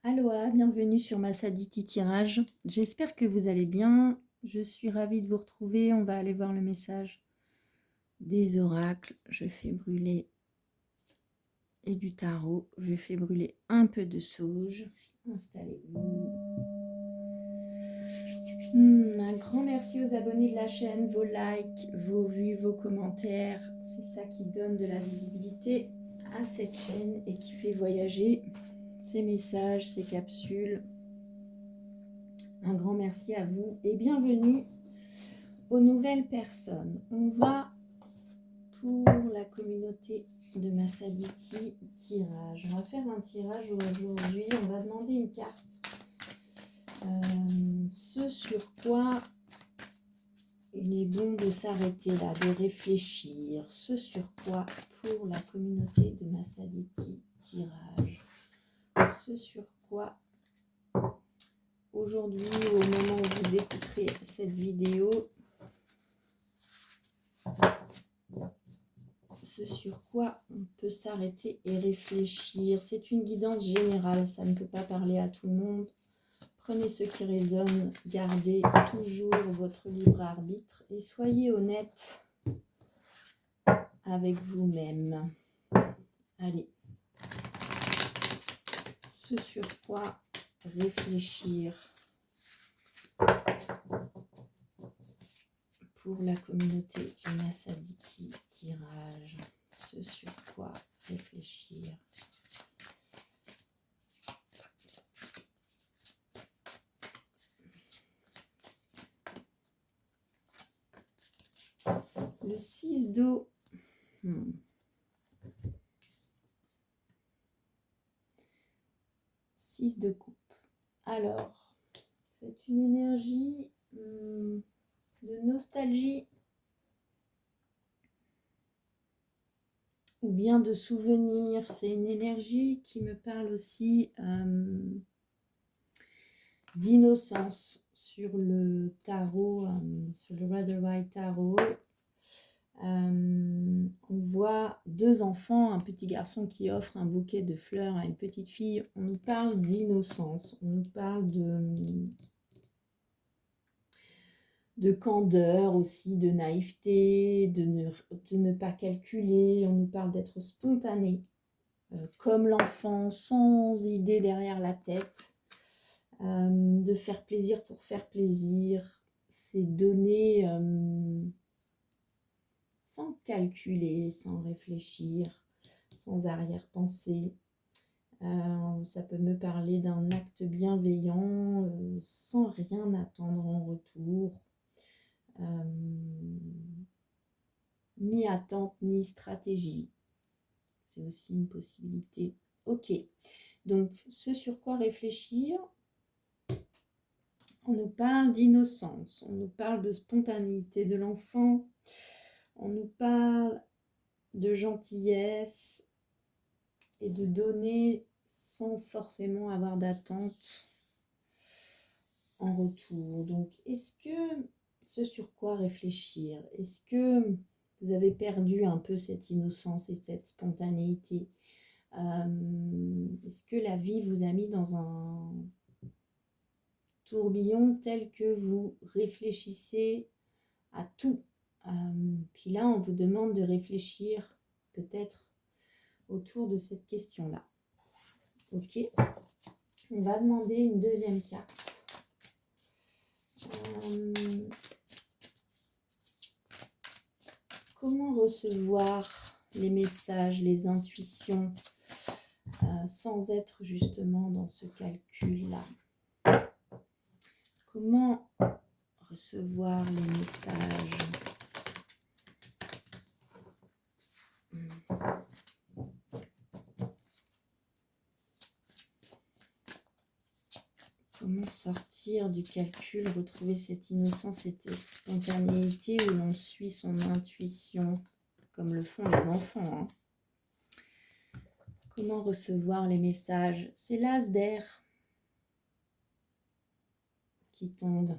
Aloha, bienvenue sur ma Saditi Tirage. J'espère que vous allez bien. Je suis ravie de vous retrouver. On va aller voir le message des oracles. Je fais brûler et du tarot. Je fais brûler un peu de sauge. Installez-vous. Un grand merci aux abonnés de la chaîne, vos likes, vos vues, vos commentaires. C'est ça qui donne de la visibilité à cette chaîne et qui fait voyager ces messages, ces capsules. Un grand merci à vous et bienvenue aux nouvelles personnes. On va pour la communauté de ma Saditi tirage. On va faire un tirage aujourd'hui. On va demander une carte. Ce sur quoi il est bon de s'arrêter là, de réfléchir. Ce sur quoi pour la communauté de ma Saditi tirage. Ce sur quoi aujourd'hui, au moment où vous écouterez cette vidéo, ce sur quoi on peut s'arrêter et réfléchir. C'est une guidance générale, ça ne peut pas parler à tout le monde. Prenez ce qui résonne, gardez toujours votre libre arbitre et soyez honnête avec vous-même. Allez, ce sur quoi réfléchir pour la communauté ma Saditi tirage. Ce sur quoi réfléchir. Le 6 d'eau. 6 de coupe. Alors, c'est une énergie de nostalgie ou bien de souvenir. C'est une énergie qui me parle aussi d'innocence sur le tarot, sur le Rider-Waite tarot. On voit deux enfants, un petit garçon qui offre un bouquet de fleurs à une petite fille. On nous parle d'innocence, on nous parle de candeur aussi, de naïveté, de ne pas calculer. On nous parle d'être spontané, comme l'enfant, sans idée derrière la tête, de faire plaisir pour faire plaisir. C'est donner sans calculer, sans réfléchir, sans arrière-pensée. Ça peut me parler d'un acte bienveillant, sans rien attendre en retour. Ni attente, ni stratégie. C'est aussi une possibilité. Ok, donc ce sur quoi réfléchir, on nous parle d'innocence, on nous parle de spontanéité de l'enfant, on nous parle de gentillesse et de donner sans forcément avoir d'attente en retour. Donc, est-ce que ce sur quoi réfléchir, est-ce que vous avez perdu un peu cette innocence et cette spontanéité? Est-ce que la vie vous a mis dans un tourbillon tel que vous réfléchissez à tout? Puis là, on vous demande de réfléchir peut-être autour de cette question-là. Ok, on va demander une deuxième carte. Comment recevoir les messages, les intuitions, sans être justement dans ce calcul-là? Comment recevoir les messages? Comment sortir du calcul, retrouver cette innocence et cette spontanéité où l'on suit son intuition, comme le font les enfants, hein. Comment recevoir les messages? C'est l'as d'air qui tombe.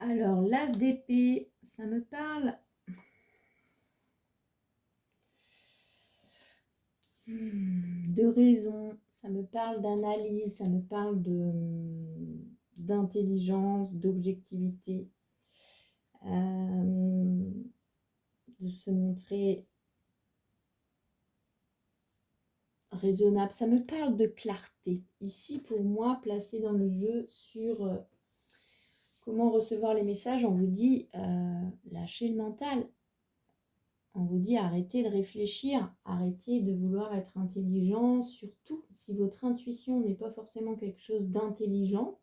Alors, l'as d'épée, ça me parle De raison, ça me parle d'analyse, ça me parle d'intelligence, d'objectivité, de se montrer raisonnable. Ça me parle de clarté. Ici, pour moi, placé dans le jeu sur comment recevoir les messages, on vous dit lâchez le mental. On vous dit arrêtez de réfléchir, arrêtez de vouloir être intelligent, surtout si votre intuition n'est pas forcément quelque chose d'intelligent.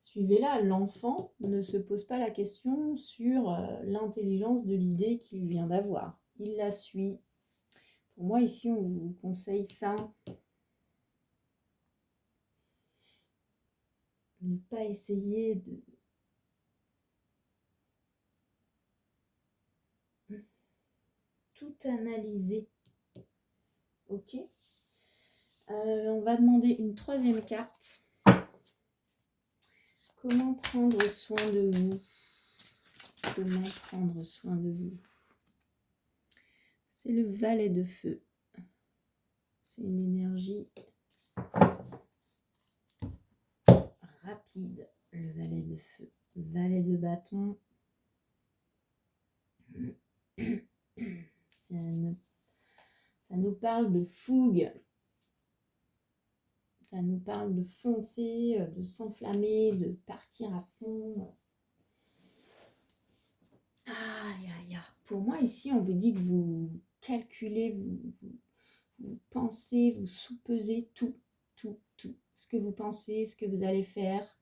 Suivez-la, l'enfant ne se pose pas la question sur l'intelligence de l'idée qu'il vient d'avoir. Il la suit. Pour moi, ici, on vous conseille ça. Ne pas essayer de tout analyser. Ok. On va demander une troisième carte. Comment prendre soin de vous? Comment prendre soin de vous? C'est le valet de feu. C'est une énergie rapide, le valet de feu. Valet de bâton. Ça nous parle de fougue. Ça nous parle de foncer, de s'enflammer, de partir à fond. Pour moi, ici, on vous dit que vous calculez, vous pensez, vous soupesez tout. Ce que vous pensez, ce que vous allez faire,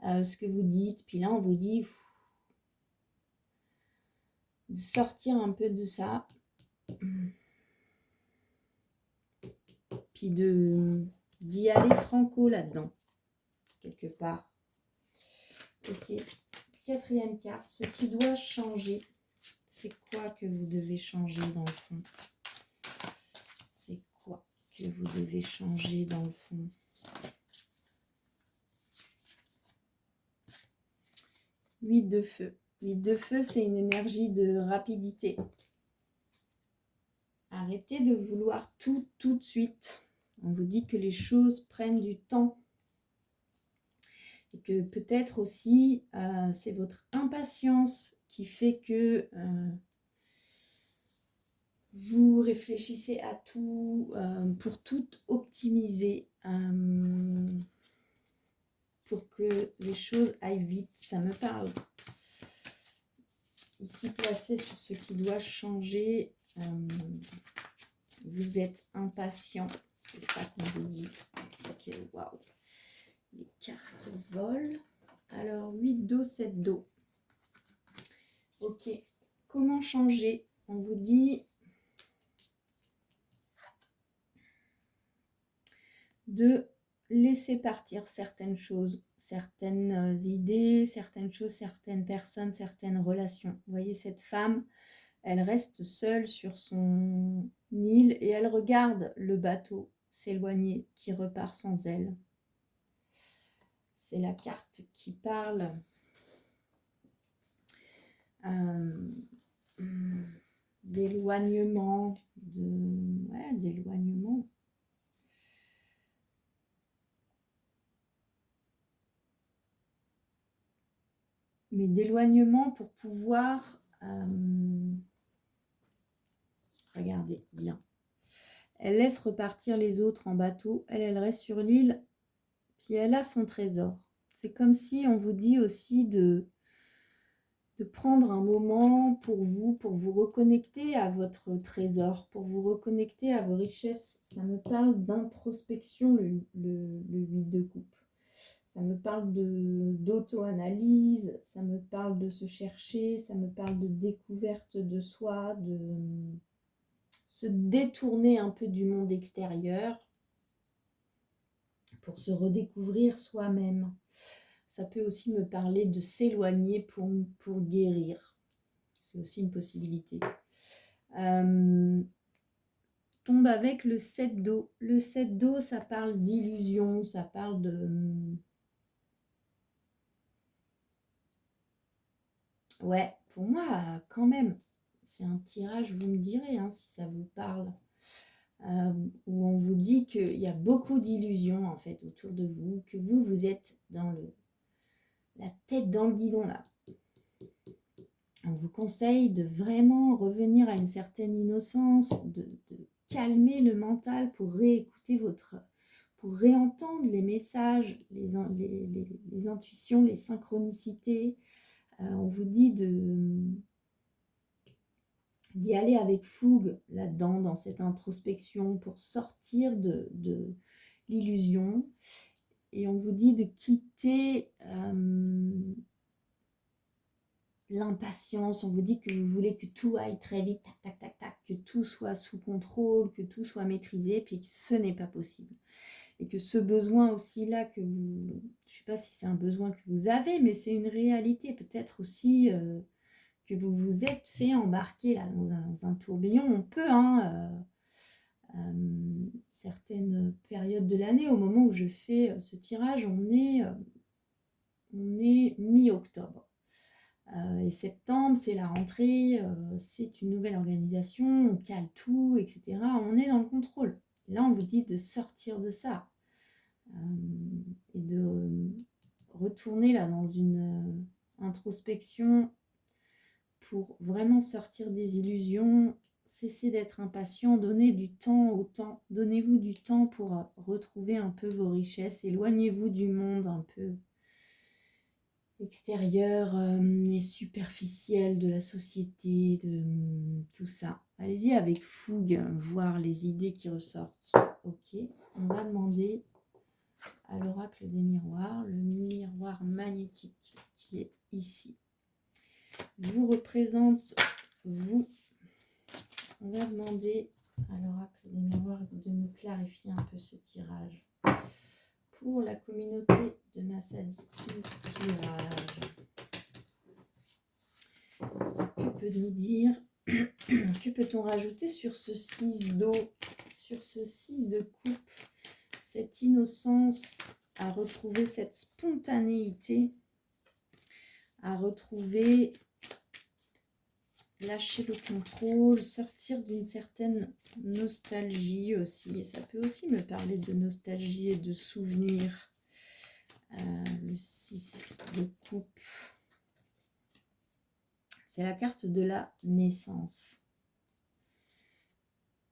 ce que vous dites. Puis là, on vous dit de sortir un peu de ça. Puis d'y aller franco là-dedans, quelque part. Ok. Quatrième carte, ce qui doit changer. C'est quoi que vous devez changer dans le fond? C'est quoi que vous devez changer dans le fond? 8 de feu. 8 de feu, c'est une énergie de rapidité. Arrêtez de vouloir tout de suite. On vous dit que les choses prennent du temps. Et que peut-être aussi, c'est votre impatience qui fait que vous réfléchissez à tout pour tout optimiser, pour que les choses aillent vite. Ça me parle. Ici, placé sur ce qui doit changer, vous êtes impatient. C'est ça qu'on vous dit. Ok, waouh. Les cartes volent. Alors, 8 do, 7 do. Ok. Comment changer? On vous dit de laisser partir certaines choses, certaines idées, certaines choses, certaines personnes, certaines relations. Vous voyez cette femme, elle reste seule sur son île et elle regarde le bateau s'éloigner qui repart sans elle. C'est la carte qui parle d'éloignement, d'éloignement. Mais d'éloignement pour pouvoir... regardez bien. Elle laisse repartir les autres en bateau. Elle reste sur l'île. Puis elle a son trésor. C'est comme si on vous dit aussi de prendre un moment pour vous reconnecter à votre trésor, pour vous reconnecter à vos richesses. Ça me parle d'introspection, le 8 de coupe. Ça me parle d'auto-analyse, ça me parle de se chercher, ça me parle de découverte de soi, de se détourner un peu du monde extérieur pour se redécouvrir soi-même. Ça peut aussi me parler de s'éloigner pour guérir. C'est aussi une possibilité. Tombe avec le 7 d'eau. Le 7 d'eau, ça parle d'illusion, ça parle de... Ouais, pour moi, quand même, c'est un tirage, vous me direz si ça vous parle. où on vous dit qu'il y a beaucoup d'illusions en fait autour de vous, que vous êtes dans la tête dans le guidon là. On vous conseille de vraiment revenir à une certaine innocence, de calmer le mental pour réécouter pour réentendre les messages, les intuitions, les synchronicités. On vous dit d'y aller avec fougue là-dedans, dans cette introspection, pour sortir de l'illusion. Et on vous dit de quitter l'impatience. On vous dit que vous voulez que tout aille très vite, tac, tac, tac, tac, que tout soit sous contrôle, que tout soit maîtrisé, puis que ce n'est pas possible. Et que ce besoin aussi là que vous... Je ne sais pas si c'est un besoin que vous avez, mais c'est une réalité. Peut-être aussi... que vous vous êtes fait embarquer là, dans un tourbillon. On peut, certaines périodes de l'année, au moment où je fais ce tirage, on est mi-octobre. Et septembre, c'est la rentrée, c'est une nouvelle organisation, on cale tout, etc. On est dans le contrôle. Et là, on vous dit de sortir de ça et de retourner là dans une introspection pour vraiment sortir des illusions, cesser d'être impatient, donnez du temps au temps, donnez-vous du temps pour retrouver un peu vos richesses, éloignez-vous du monde un peu extérieur et superficiel de la société, de tout ça. Allez-y avec fougue, voir les idées qui ressortent. Ok, on va demander à l'oracle des miroirs, le miroir magnétique qui est ici. Vous représente vous. On va demander à l'oracle des miroirs de nous clarifier un peu ce tirage pour la communauté de Massaditi Tirage. Que peut nous dire, que peut-on rajouter sur ce 6 d'eau, sur ce 6 de coupe, cette innocence à retrouver, cette spontanéité à retrouver, lâcher le contrôle, sortir d'une certaine nostalgie aussi. Ça peut aussi me parler de nostalgie et de souvenirs. Le 6 de coupe. C'est la carte de la naissance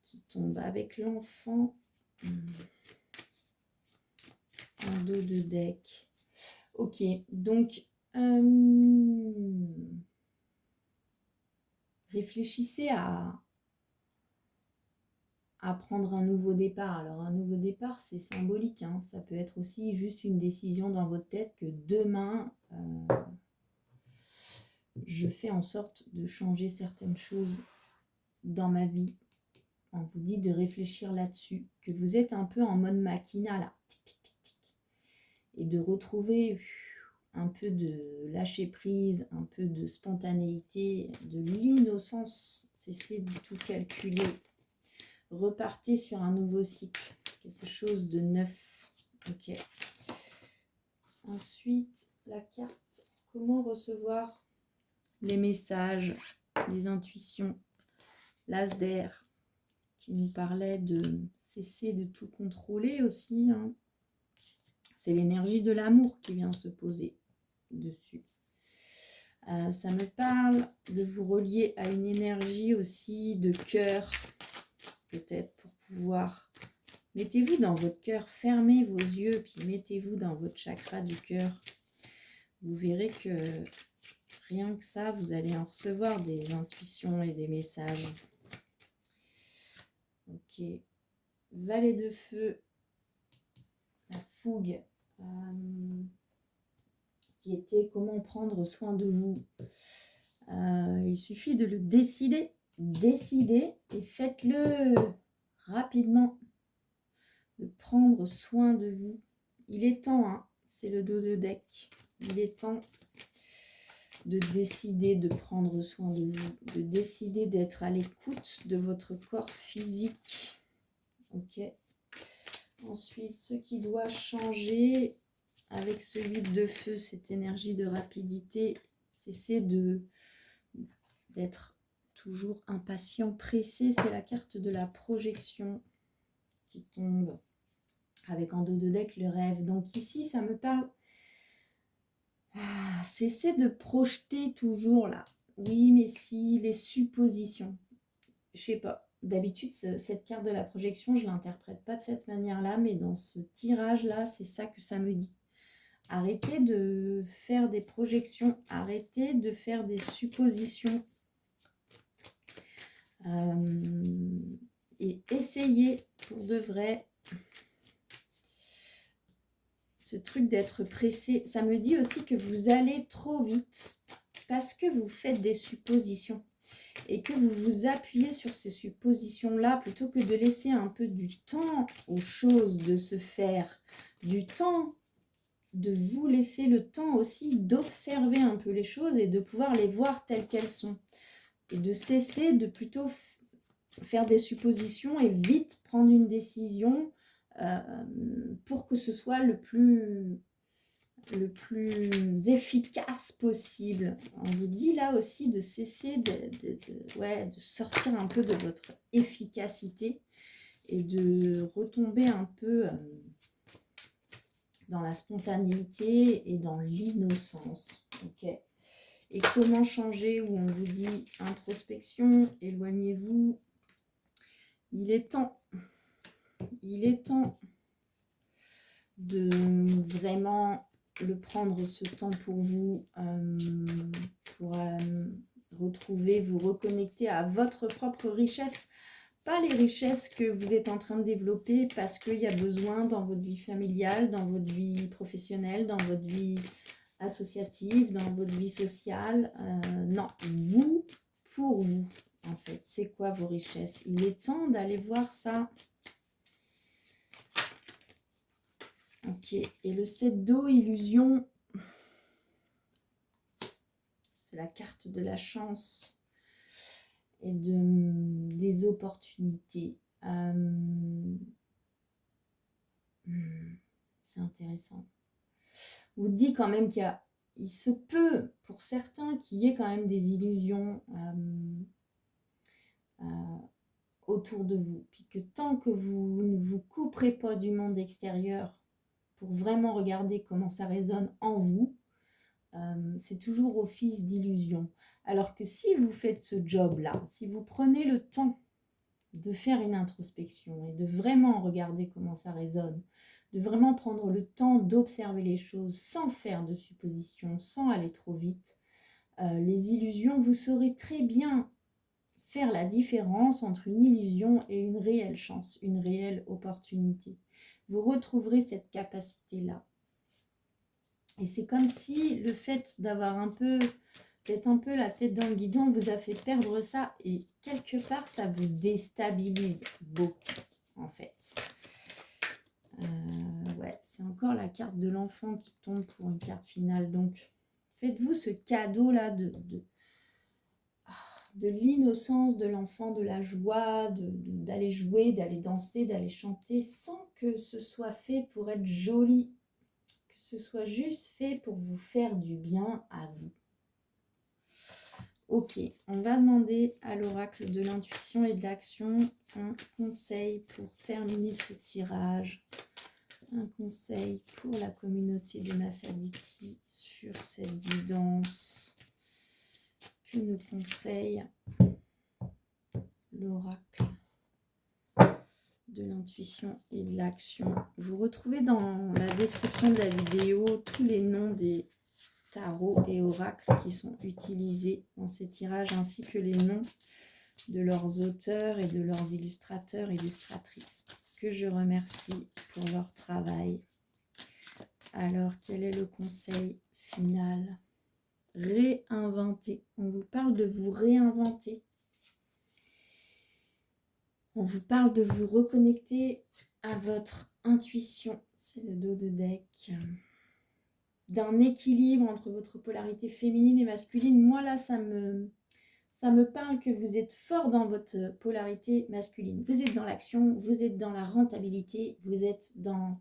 qui tombe avec l'enfant en dos de deck. Ok, donc réfléchissez à prendre un nouveau départ. Alors un nouveau départ, c'est symbolique, hein. Ça peut être aussi juste une décision dans votre tête que demain, je fais en sorte de changer certaines choses dans ma vie. On vous dit de réfléchir là-dessus, que vous êtes un peu en mode machina là, tic, tic, tic, tic, et de retrouver un peu de lâcher prise, un peu de spontanéité, de l'innocence. Cessez de tout calculer. Repartez sur un nouveau cycle, quelque chose de neuf. Ok. Ensuite, la carte, comment recevoir les messages, les intuitions, l'as d'air, qui nous parlait de cesser de tout contrôler aussi. Hein. C'est l'énergie de l'amour qui vient se poser dessus. Ça me parle de vous relier à une énergie aussi de cœur, peut-être pour pouvoir... Mettez-vous dans votre cœur, fermez vos yeux, puis mettez-vous dans votre chakra du cœur. Vous verrez que rien que ça, vous allez en recevoir des intuitions et des messages. Ok. Valet de feu, la fougue, qui était comment prendre soin de vous. Il suffit de le décider. Décidez et faites-le rapidement. De prendre soin de vous. Il est temps, hein, c'est le dos de deck. Il est temps de décider de prendre soin de vous, de décider d'être à l'écoute de votre corps physique. Ok. Ensuite, ce qui doit changer avec ce 8 de feu, cette énergie de rapidité, cessez d'être toujours impatient, pressé. C'est la carte de la projection. qui tombe avec en dos de deck le rêve. Donc ici, ça me parle... cessez de projeter toujours là. Oui, mais si, les suppositions. Je sais pas. D'habitude, cette carte de la projection, je ne l'interprète pas de cette manière-là, mais dans ce tirage-là, c'est ça que ça me dit. Arrêtez de faire des projections, arrêtez de faire des suppositions. Et essayez pour de vrai. Ce truc d'être pressé, ça me dit aussi que vous allez trop vite parce que vous faites des suppositions. Et que vous vous appuyez sur ces suppositions-là plutôt que de laisser un peu du temps aux choses de se faire, du temps, de vous laisser le temps aussi d'observer un peu les choses et de pouvoir les voir telles qu'elles sont. Et de cesser de plutôt faire des suppositions et vite prendre une décision pour que ce soit le plus efficace possible. On vous dit là aussi de cesser de sortir un peu de votre efficacité et de retomber un peu dans la spontanéité et dans l'innocence. Ok. Et comment changer, où on vous dit introspection, éloignez-vous. Il est temps de vraiment le prendre ce temps pour vous, pour retrouver, vous reconnecter à votre propre richesse, pas les richesses que vous êtes en train de développer parce qu'il y a besoin dans votre vie familiale, dans votre vie professionnelle, dans votre vie associative, dans votre vie sociale. Non, vous, pour vous, en fait. C'est quoi vos richesses? Il est temps d'aller voir ça. Ok, et le 7 d'eau, illusion, c'est la carte de la chance et des opportunités. C'est intéressant. Vous dit quand même il se peut, pour certains, qu'il y ait quand même des illusions autour de vous. Puis que tant que vous ne vous couperez pas du monde extérieur pour vraiment regarder comment ça résonne en vous, c'est toujours office d'illusion. Alors que si vous faites ce job-là, si vous prenez le temps de faire une introspection et de vraiment regarder comment ça résonne, de vraiment prendre le temps d'observer les choses sans faire de suppositions, sans aller trop vite, les illusions, vous saurez très bien faire la différence entre une illusion et une réelle chance, une réelle opportunité. Vous retrouverez cette capacité-là. Et c'est comme si le fait d'avoir d'être un peu la tête dans le guidon vous a fait perdre ça. Et quelque part, ça vous déstabilise beaucoup, en fait. Ouais, c'est encore la carte de l'enfant qui tombe pour une carte finale. Donc, faites-vous ce cadeau-là de l'innocence de l'enfant, de la joie, d'aller jouer, d'aller danser, d'aller chanter, sans que ce soit fait pour être joli, que ce soit juste fait pour vous faire du bien à vous. Ok, on va demander à l'oracle de l'intuition et de l'action un conseil pour terminer ce tirage. Un conseil pour la communauté de Nassaditi sur cette guidance. Que nous conseille l'oracle de l'intuition et de l'action. Vous retrouvez dans la description de la vidéo tous les noms des tarots et oracles qui sont utilisés dans ces tirages, ainsi que les noms de leurs auteurs et de leurs illustrateurs et illustratrices, que je remercie pour leur travail. Alors, quel est le conseil final? Réinventer. On vous parle de vous réinventer. On vous parle de vous reconnecter à votre intuition. C'est le dos de deck. D'un équilibre entre votre polarité féminine et masculine. Moi, là, ça me parle que vous êtes fort dans votre polarité masculine. Vous êtes dans l'action, vous êtes dans la rentabilité, vous êtes dans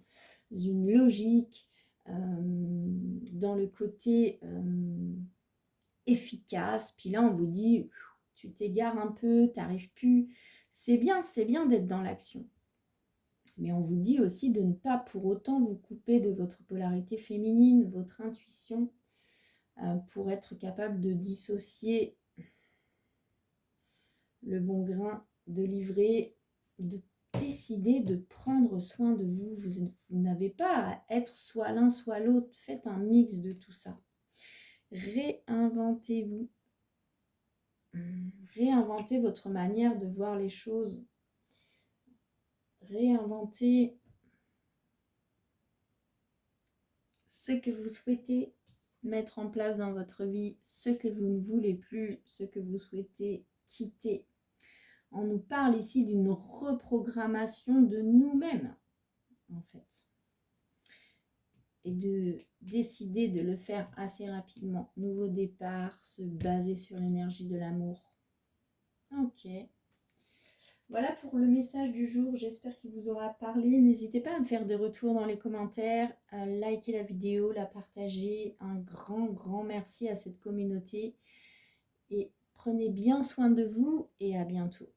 une logique, dans le côté efficace. Puis là, on vous dit, tu t'égares un peu, tu n'arrives plus. C'est bien d'être dans l'action. Mais on vous dit aussi de ne pas pour autant vous couper de votre polarité féminine, votre intuition, pour être capable de dissocier le bon grain, de livrer, de décider de prendre soin de vous. Vous n'avez pas à être soit l'un soit l'autre. Faites un mix de tout ça. Réinventez-vous. Réinventez votre manière de voir les choses. Réinventez ce que vous souhaitez mettre en place dans votre vie, ce que vous ne voulez plus, ce que vous souhaitez quitter. On nous parle ici d'une reprogrammation de nous-mêmes, en fait. Et de décider de le faire assez rapidement. Nouveau départ, se baser sur l'énergie de l'amour. Ok. Voilà pour le message du jour. J'espère qu'il vous aura parlé. N'hésitez pas à me faire des retours dans les commentaires, à liker la vidéo, la partager. Un grand merci à cette communauté. Et prenez bien soin de vous et à bientôt.